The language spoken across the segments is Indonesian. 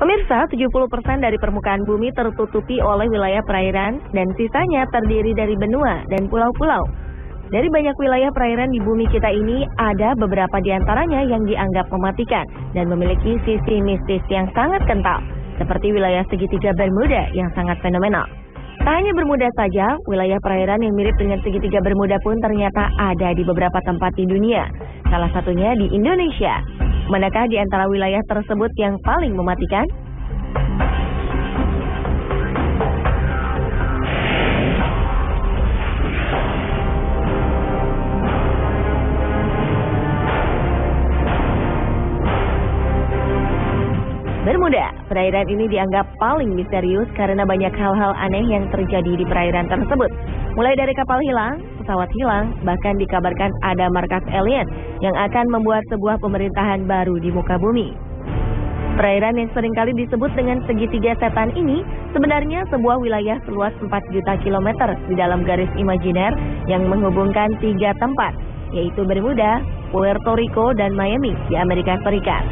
Pemirsa, 70% dari permukaan bumi tertutupi oleh wilayah perairan dan sisanya terdiri dari benua dan pulau-pulau. Dari banyak wilayah perairan di bumi kita ini, ada beberapa di antaranya yang dianggap mematikan dan memiliki sisi mistis yang sangat kental, seperti wilayah segitiga Bermuda yang sangat fenomenal. Tak hanya Bermuda saja, wilayah perairan yang mirip dengan segitiga Bermuda pun ternyata ada di beberapa tempat di dunia, salah satunya di Indonesia. Manakah di antara wilayah tersebut yang paling mematikan? Bermuda, perairan ini dianggap paling misterius karena banyak hal-hal aneh yang terjadi di perairan tersebut. Mulai dari kapal hilang, pesawat hilang, bahkan dikabarkan ada markas alien yang akan membuat sebuah pemerintahan baru di muka bumi. Perairan yang seringkali disebut dengan segitiga setan ini sebenarnya sebuah wilayah seluas 4 juta kilometer di dalam garis imajiner yang menghubungkan 3 tempat, yaitu Bermuda, Puerto Rico, dan Miami di Amerika Serikat.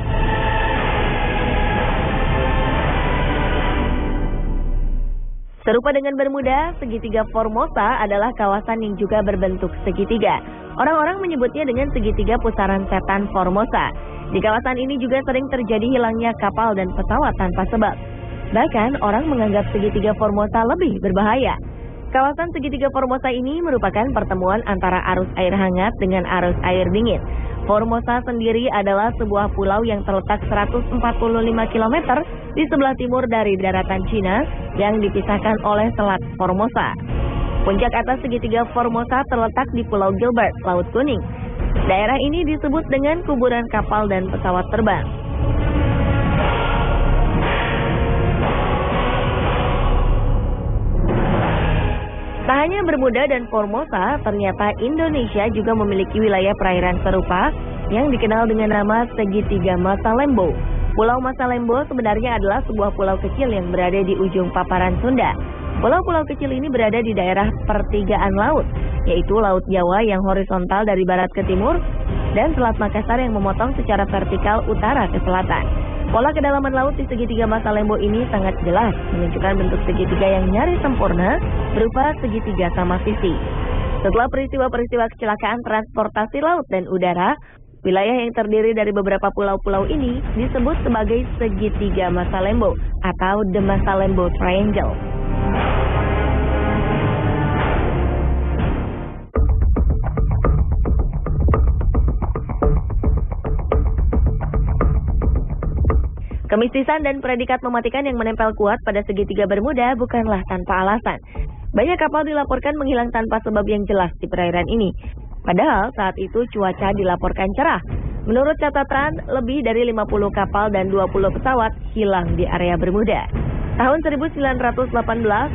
Serupa dengan Bermuda, segitiga Formosa adalah kawasan yang juga berbentuk segitiga. Orang-orang menyebutnya dengan segitiga pusaran setan Formosa. Di kawasan ini juga sering terjadi hilangnya kapal dan pesawat tanpa sebab. Bahkan orang menganggap segitiga Formosa lebih berbahaya. Kawasan segitiga Formosa ini merupakan pertemuan antara arus air hangat dengan arus air dingin. Formosa sendiri adalah sebuah pulau yang terletak 145 km di sebelah timur dari daratan Cina yang dipisahkan oleh Selat Formosa. Puncak atas segitiga Formosa terletak di Pulau Gilbert, Laut Kuning. Daerah ini disebut dengan kuburan kapal dan pesawat terbang. Tak hanya Bermuda dan Formosa, ternyata Indonesia juga memiliki wilayah perairan serupa yang dikenal dengan nama segitiga Masalembo. Pulau Masalembo sebenarnya adalah sebuah pulau kecil yang berada di ujung paparan Sunda. Pulau-pulau kecil ini berada di daerah pertigaan laut, yaitu Laut Jawa yang horizontal dari barat ke timur dan Selat Makassar yang memotong secara vertikal utara ke selatan. Pola kedalaman laut di segitiga Masalembo ini sangat jelas, menunjukkan bentuk segitiga yang nyaris sempurna berupa segitiga sama sisi. Setelah peristiwa-peristiwa kecelakaan transportasi laut dan udara, wilayah yang terdiri dari beberapa pulau-pulau ini disebut sebagai segitiga Masalembo atau The Masalembo Triangle. Kemistisan dan predikat mematikan yang menempel kuat pada segitiga Bermuda bukanlah tanpa alasan. Banyak kapal dilaporkan menghilang tanpa sebab yang jelas di perairan ini. Padahal saat itu cuaca dilaporkan cerah. Menurut catatan, lebih dari 50 kapal dan 20 pesawat hilang di area Bermuda. Tahun 1918,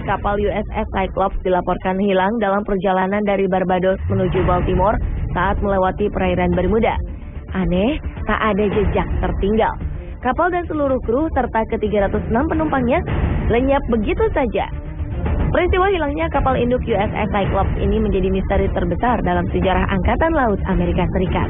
kapal USS Cyclops dilaporkan hilang dalam perjalanan dari Barbados menuju Baltimore saat melewati perairan Bermuda. Aneh, tak ada jejak tertinggal. Kapal dan seluruh kru serta ke-306 penumpangnya lenyap begitu saja. Peristiwa hilangnya kapal induk USS Cyclops ini menjadi misteri terbesar dalam sejarah Angkatan Laut Amerika Serikat.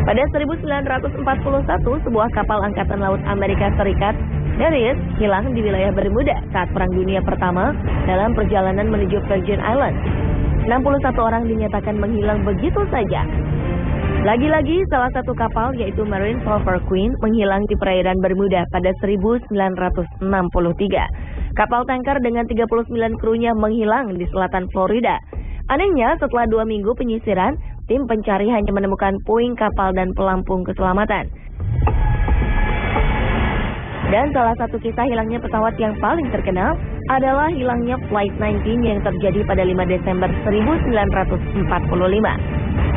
Pada 1941, sebuah kapal Angkatan Laut Amerika Serikat, Darius, hilang di wilayah Bermuda saat Perang Dunia Pertama dalam perjalanan menuju Virgin Islands. 61 orang dinyatakan menghilang begitu saja. Lagi-lagi, salah satu kapal yaitu Marine Silver Queen menghilang di perairan Bermuda pada 1963. Kapal tanker dengan 39 krunya menghilang di selatan Florida. Anehnya, setelah 2 minggu penyisiran, tim pencari hanya menemukan puing kapal dan pelampung keselamatan. Dan salah satu kisah hilangnya pesawat yang paling terkenal adalah hilangnya Flight 19 yang terjadi pada 5 Desember 1945.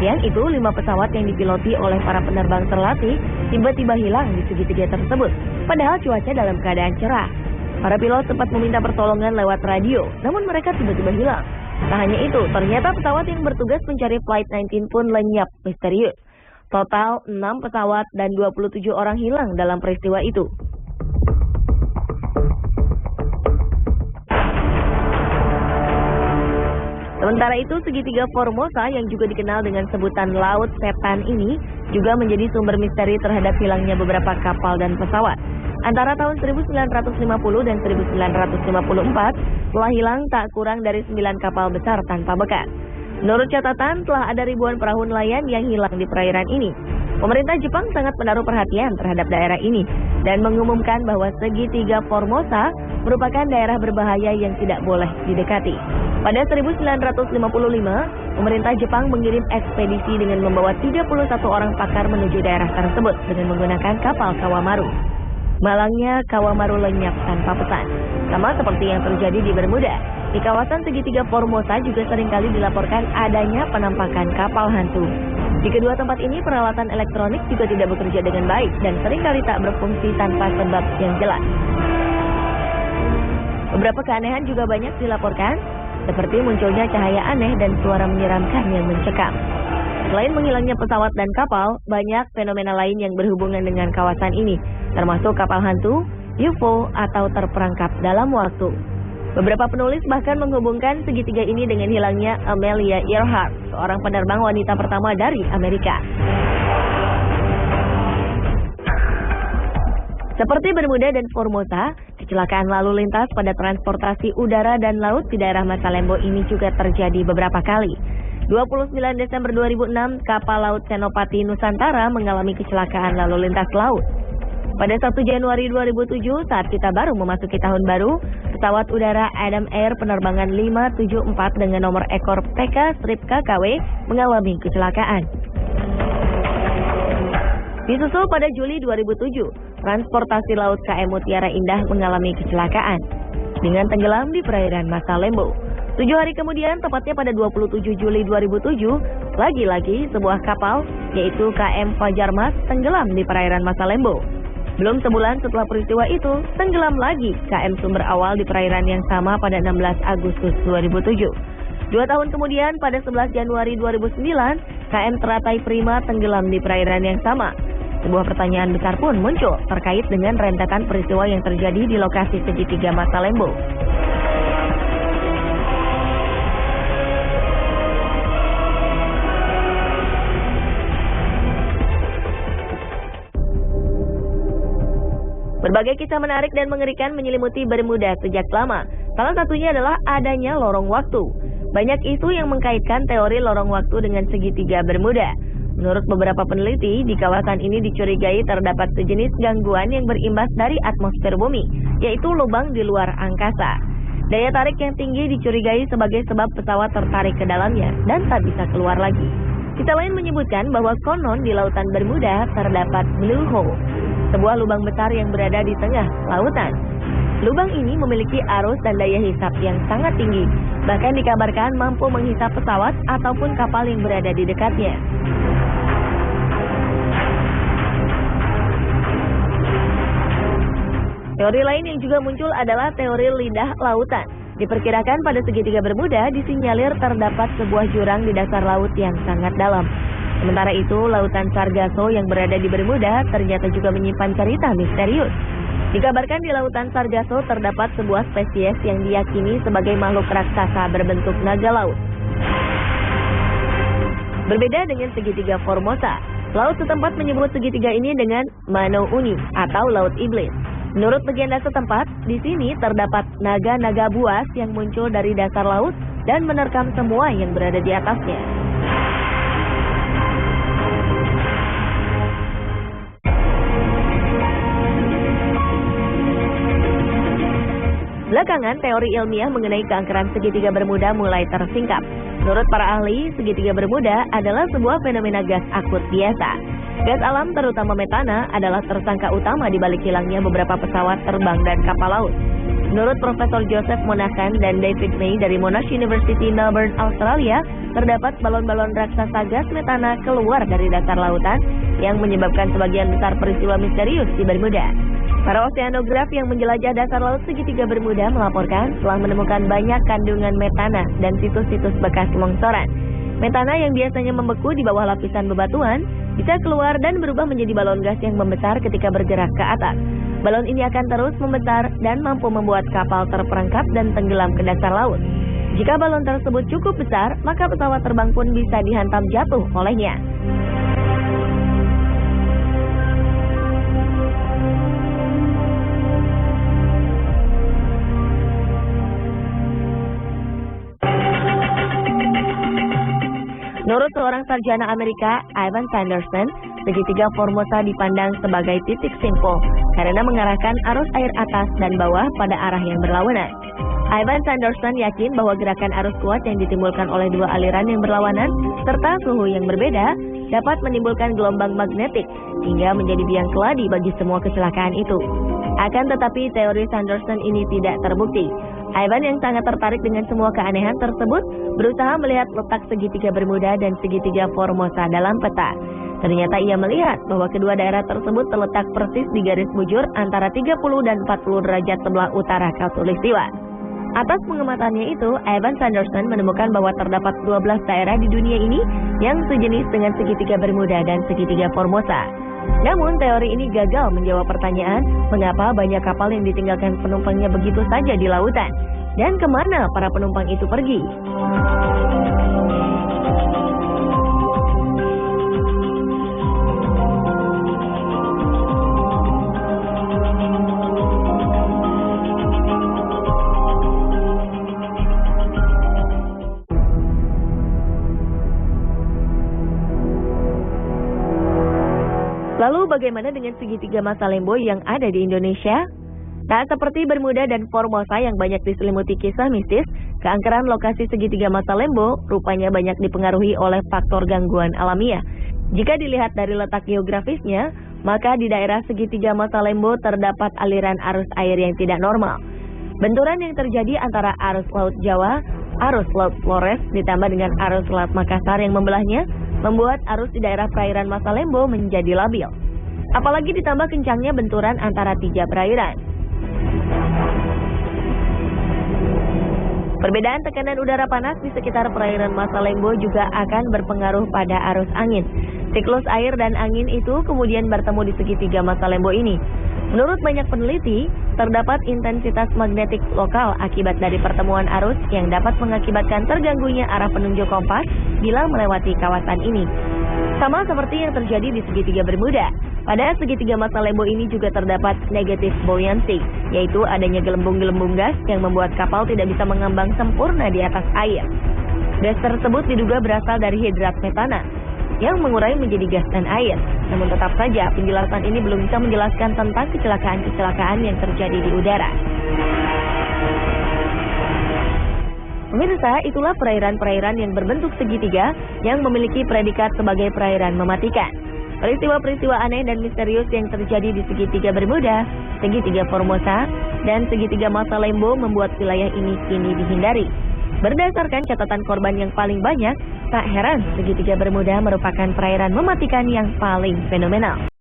Siang itu, 5 pesawat yang dipiloti oleh para penerbang terlatih tiba-tiba hilang di segitiga tersebut, padahal cuaca dalam keadaan cerah. Para pilot sempat meminta pertolongan lewat radio, namun mereka tiba-tiba hilang. Tak hanya itu, ternyata pesawat yang bertugas mencari Flight 19 pun lenyap misterius. Total 6 pesawat dan 27 orang hilang dalam peristiwa itu. Sementara itu, segitiga Formosa yang juga dikenal dengan sebutan Laut Setan ini juga menjadi sumber misteri terhadap hilangnya beberapa kapal dan pesawat. Antara tahun 1950 dan 1954 telah hilang tak kurang dari 9 kapal besar tanpa bekas. Menurut catatan, telah ada ribuan perahu nelayan yang hilang di perairan ini. Pemerintah Jepang sangat menaruh perhatian terhadap daerah ini dan mengumumkan bahwa segitiga Formosa merupakan daerah berbahaya yang tidak boleh didekati. Pada 1955, pemerintah Jepang mengirim ekspedisi dengan membawa 31 orang pakar menuju daerah tersebut dengan menggunakan kapal Kawamaru. Malangnya Kawamaru lenyap tanpa pesan, sama seperti yang terjadi di Bermuda. Di kawasan segitiga Formosa juga seringkali dilaporkan adanya penampakan kapal hantu. Di kedua tempat ini peralatan elektronik juga tidak bekerja dengan baik dan seringkali tak berfungsi tanpa sebab yang jelas. Beberapa keanehan juga banyak dilaporkan, seperti munculnya cahaya aneh dan suara menyeramkan yang mencekam. Selain menghilangnya pesawat dan kapal, banyak fenomena lain yang berhubungan dengan kawasan ini, termasuk kapal hantu, UFO, atau terperangkap dalam waktu. Beberapa penulis bahkan menghubungkan segitiga ini dengan hilangnya Amelia Earhart, seorang penerbang wanita pertama dari Amerika. Seperti Bermuda dan Formosa, kecelakaan lalu lintas pada transportasi udara dan laut di daerah Masalembo ini juga terjadi beberapa kali. 29 Desember 2006, kapal laut Senopati Nusantara mengalami kecelakaan lalu lintas laut. Pada 1 Januari 2007, saat kita baru memasuki tahun baru, pesawat udara Adam Air penerbangan 574 dengan nomor ekor PK-KKW mengalami kecelakaan. Disusul pada Juli 2007, transportasi laut KM Mutiara Indah mengalami kecelakaan dengan tenggelam di perairan Masalembo. 7 hari kemudian, tepatnya pada 27 Juli 2007, lagi-lagi sebuah kapal, yaitu KM Fajar Mas, tenggelam di perairan Masalembo. Belum sebulan setelah peristiwa itu, tenggelam lagi KM Sumber Awal di perairan yang sama pada 16 Agustus 2007. 2 tahun kemudian, pada 11 Januari 2009, KM Teratai Prima tenggelam di perairan yang sama. Sebuah pertanyaan besar pun muncul terkait dengan rentetan peristiwa yang terjadi di lokasi segitiga Masalembo. Berbagai kisah menarik dan mengerikan menyelimuti Bermuda sejak lama. Salah satunya adalah adanya lorong waktu. Banyak isu yang mengkaitkan teori lorong waktu dengan segitiga Bermuda. Menurut beberapa peneliti, di kawasan ini dicurigai terdapat sejenis gangguan yang berimbas dari atmosfer bumi, yaitu lubang di luar angkasa. Daya tarik yang tinggi dicurigai sebagai sebab pesawat tertarik ke dalamnya dan tak bisa keluar lagi. Kisah lain menyebutkan bahwa konon di lautan Bermuda terdapat blue hole, sebuah lubang besar yang berada di tengah lautan. Lubang ini memiliki arus dan daya hisap yang sangat tinggi, bahkan dikabarkan mampu menghisap pesawat ataupun kapal yang berada di dekatnya. Teori lain yang juga muncul adalah teori lidah lautan. Diperkirakan pada segitiga Bermuda disinyalir terdapat sebuah jurang di dasar laut yang sangat dalam. Sementara itu, lautan Sargasso yang berada di Bermuda ternyata juga menyimpan cerita misterius. Dikabarkan di lautan Sargasso terdapat sebuah spesies yang diyakini sebagai makhluk raksasa berbentuk naga laut. Berbeda dengan segitiga Formosa, laut setempat menyebut segitiga ini dengan Mano Uni atau Laut Iblis. Menurut legenda setempat, di sini terdapat naga-naga buas yang muncul dari dasar laut dan menerkam semua yang berada di atasnya. Belakangan, teori ilmiah mengenai keangkeran segitiga Bermuda mulai tersingkap. Menurut para ahli, segitiga Bermuda adalah sebuah fenomena gas akut biasa. Gas alam terutama metana adalah tersangka utama di balik hilangnya beberapa pesawat terbang dan kapal laut. Menurut Profesor Joseph Monahan dan David May dari Monash University Melbourne, Australia, terdapat balon-balon raksasa gas metana keluar dari dasar lautan yang menyebabkan sebagian besar peristiwa misterius di Bermuda. Para oseanograf yang menjelajah dasar laut segitiga Bermuda melaporkan telah menemukan banyak kandungan metana dan situs-situs bekas longsoran. Metana yang biasanya membeku di bawah lapisan bebatuan bisa keluar dan berubah menjadi balon gas yang membesar ketika bergerak ke atas. Balon ini akan terus membesar dan mampu membuat kapal terperangkap dan tenggelam ke dasar laut. Jika balon tersebut cukup besar, maka pesawat terbang pun bisa dihantam jatuh olehnya. Menurut seorang sarjana Amerika, Ivan Sanderson, segitiga Formosa dipandang sebagai titik simpul karena mengarahkan arus air atas dan bawah pada arah yang berlawanan. Ivan Sanderson yakin bahwa gerakan arus kuat yang ditimbulkan oleh dua aliran yang berlawanan serta suhu yang berbeda dapat menimbulkan gelombang magnetik hingga menjadi biang keladi bagi semua kecelakaan itu. Akan tetapi teori Sanderson ini tidak terbukti. Ivan yang sangat tertarik dengan semua keanehan tersebut berusaha melihat letak segitiga Bermuda dan segitiga Formosa dalam peta. Ternyata ia melihat bahwa kedua daerah tersebut terletak persis di garis bujur antara 30 dan 40 derajat sebelah utara Khatulistiwa. Atas pengamatannya itu, Ivan Sanderson menemukan bahwa terdapat 12 daerah di dunia ini yang sejenis dengan segitiga Bermuda dan segitiga Formosa. Namun, teori ini gagal menjawab pertanyaan mengapa banyak kapal yang ditinggalkan penumpangnya begitu saja di lautan, dan kemana para penumpang itu pergi. Lalu bagaimana dengan segitiga Masalembo yang ada di Indonesia? Tak seperti Bermuda dan Formosa yang banyak diselimuti kisah mistis, keangkeran lokasi segitiga Masalembo rupanya banyak dipengaruhi oleh faktor gangguan alamiah. Jika dilihat dari letak geografisnya, maka di daerah segitiga Masalembo terdapat aliran arus air yang tidak normal. Benturan yang terjadi antara arus Laut Jawa, arus Laut Flores ditambah dengan arus Laut Makassar yang membelahnya, membuat arus di daerah perairan Masalembo menjadi labil. Apalagi ditambah kencangnya benturan antara tiga perairan. Perbedaan tekanan udara panas di sekitar perairan Masalembo juga akan berpengaruh pada arus angin. Siklus air dan angin itu kemudian bertemu di segitiga Masalembo ini. Menurut banyak peneliti, terdapat intensitas magnetik lokal akibat dari pertemuan arus yang dapat mengakibatkan terganggunya arah penunjuk kompas bila melewati kawasan ini. Sama seperti yang terjadi di segitiga Bermuda. Pada segitiga Masalembo ini juga terdapat negative buoyancy, yaitu adanya gelembung-gelembung gas yang membuat kapal tidak bisa mengambang sempurna di atas air. Gas tersebut diduga berasal dari hidrat metana yang mengurai menjadi gas dan air. Namun tetap saja penjelasan ini belum bisa menjelaskan tentang kecelakaan-kecelakaan yang terjadi di udara. Pemirsa, itulah perairan-perairan yang berbentuk segitiga yang memiliki predikat sebagai perairan mematikan. Peristiwa-peristiwa aneh dan misterius yang terjadi di segitiga Bermuda, segitiga Formosa, dan segitiga Masalembo membuat wilayah ini kini dihindari. Berdasarkan catatan korban yang paling banyak, tak heran segitiga Bermuda merupakan perairan mematikan yang paling fenomenal.